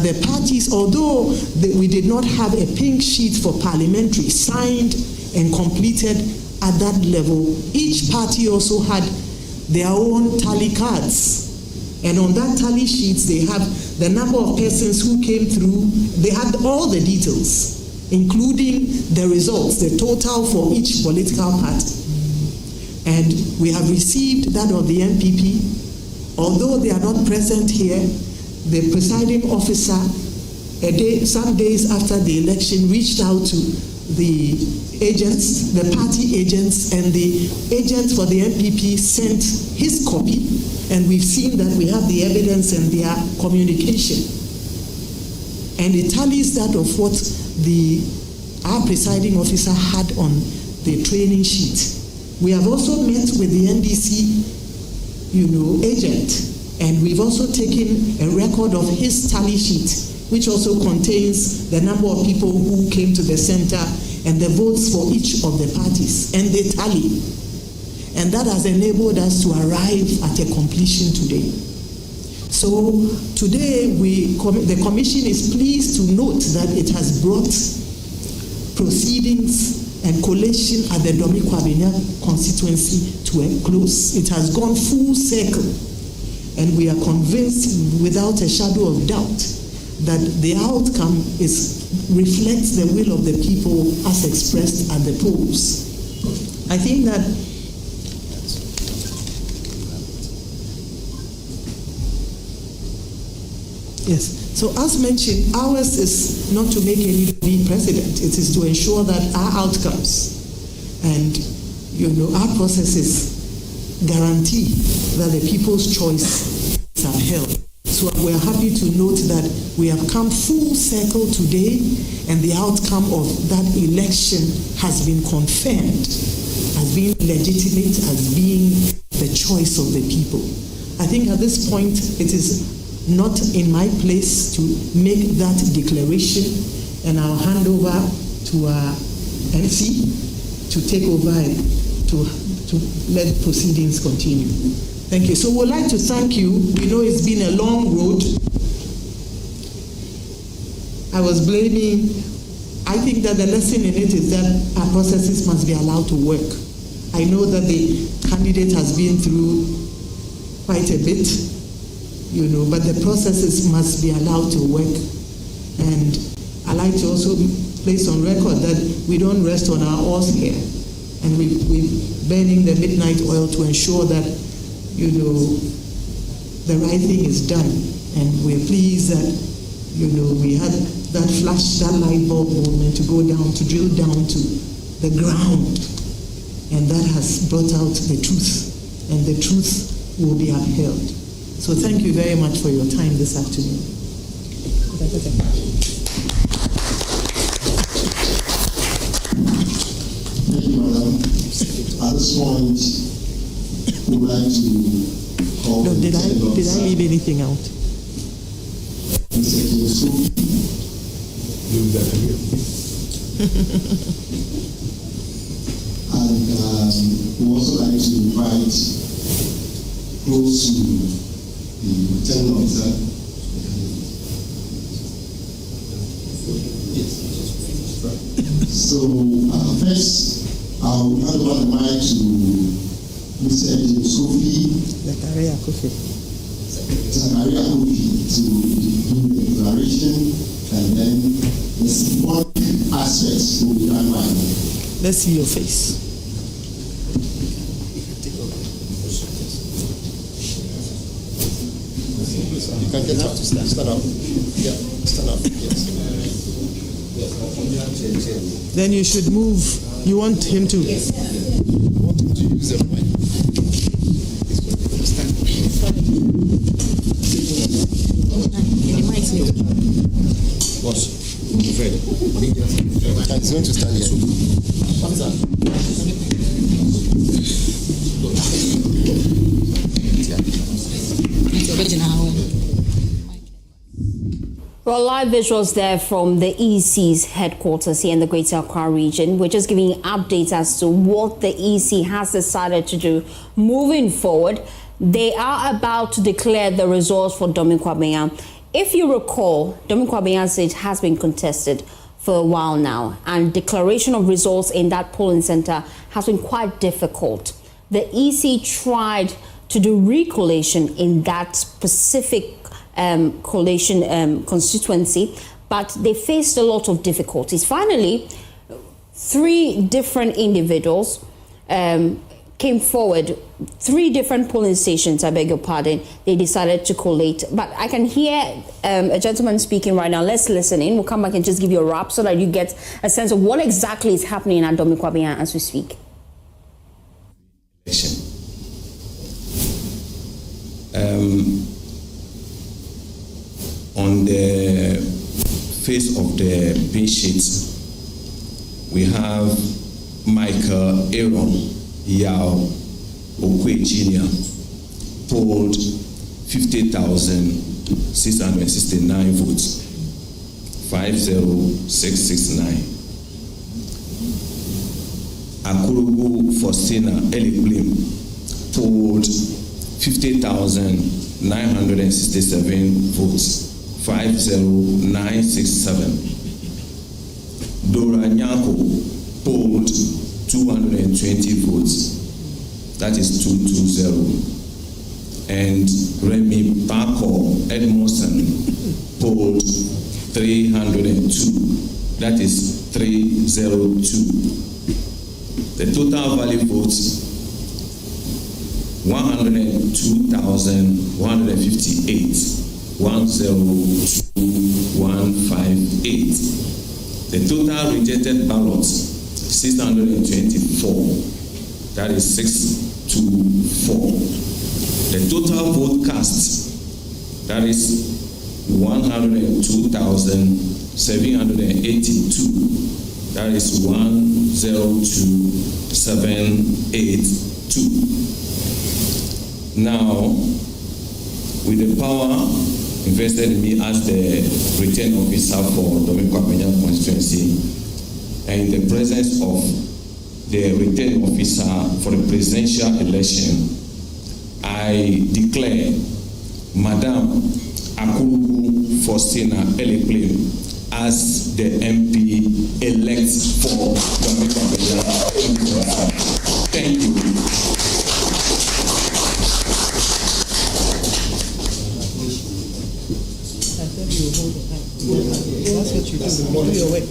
the parties, although we did not have a pink sheet for parliamentary signed and completed at that level, each party also had their own tally cards. And on that tally sheets, they have the number of persons who came through. They had all the details, including the results, the total for each political party. And we have received that of the NPP. Although they are not present here, the presiding officer, some days after the election, reached out to the agents, the party agents, and the agent for the NPP sent his copy, and we've seen that we have the evidence and their communication. And it tallies that of what our presiding officer had on the training sheet. We have also met with the NDC, agent, and we've also taken a record of his tally sheet, which also contains the number of people who came to the center and the votes for each of the parties, and they tally. And that has enabled us to arrive at a completion today. So today, the Commission is pleased to note that it has brought proceedings and collation at the Kwabenya constituency to a close. It has gone full circle, and we are convinced without a shadow of doubt that the outcome reflects the will of the people as expressed at the polls. I think that yes. So as mentioned, ours is not to make anybody president. It is to ensure that our outcomes and our processes guarantee that the people's choice is upheld. So we're happy to note that we have come full circle today, and the outcome of that election has been confirmed as being legitimate, as being the choice of the people. I think at this point it is not in my place to make that declaration, and I'll hand over to our MC to take over and to let proceedings continue. Thank you. So we'd like to thank you. We know it's been a long road. I was blaming, I think that the lesson in it is that our processes must be allowed to work. I know that the candidate has been through quite a bit, but the processes must be allowed to work. And I like to also place on record that we don't rest on our oars here. And we're burning the midnight oil to ensure that, the right thing is done. And we're pleased that, we had that flash, that light bulb moment to go down, to drill down to the ground. And that has brought out the truth. And the truth will be upheld. So thank you very much for your time this afternoon. Thank you, Madam. At this point, we would like to call did I leave anything out? Mr. Kinsu. And we also like to invite close to the lieutenant officer. So first, I'll hand over the mic to Mr. Zakaria Kofi to do the declaration, and then the symbolic aspects will be done by me. Let's see your face. You can get up. Stand up. Yeah, stand up. Yes. Then you should move. You want him to? Yes. I want him to use the mic. Boss, move ready. He's going to stand here. What is that? Well, live visuals there from the EC's headquarters here in the Greater Accra region. We're just giving you updates as to what the EC has decided to do moving forward. They are about to declare the results for Kwabenya. if you recall, Domin Kwabenya seat has been contested for a while now, and declaration of results in that polling center has been quite difficult. The EC tried to do recollation in that specific collation constituency, but they faced a lot of difficulties. Finally, 3 different individuals came forward, 3 different polling stations, I beg your pardon, they decided to collate. But I can hear a gentleman speaking right now. Let's listen in. We'll come back and just give you a wrap so that you get a sense of what exactly is happening at Domin Kwabenya as we speak. On the face of the pin sheet, we have Michael Aaron Yao Okwe Jr. polled 50,669 votes, 50669. Akurugu Faustina Elikplim polled 50,967 votes, 50967. Dora Nyako polled 220 votes, that is 220. And Remy Parko Edmondson polled 302, that is 302. The total valid votes 102,158, 102,158. The total rejected ballots 624, that is 624. The total vote cast, that is 102,782, that is 102,782. Now, with the power invested in me as the return officer for Domin Kwabenya constituency, and in the presence of the return officer for the presidential election, I declare Madam Akurugu Faustina Elikplim as the MP elect for Domin Kwabenya. Thank you. That's what you do. Do your work.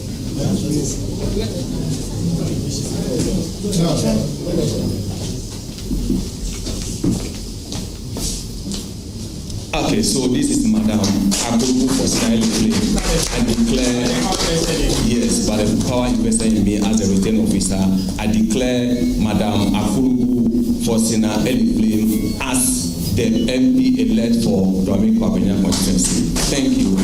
Okay, so this is Madam Akurugu Faustina Elikplim. I declare, yes, by the power invested in me as a return officer, I declare Madam Akurugu Faustina Elikplim as the MP elect for Domin Kwabenya constituency. Thank you.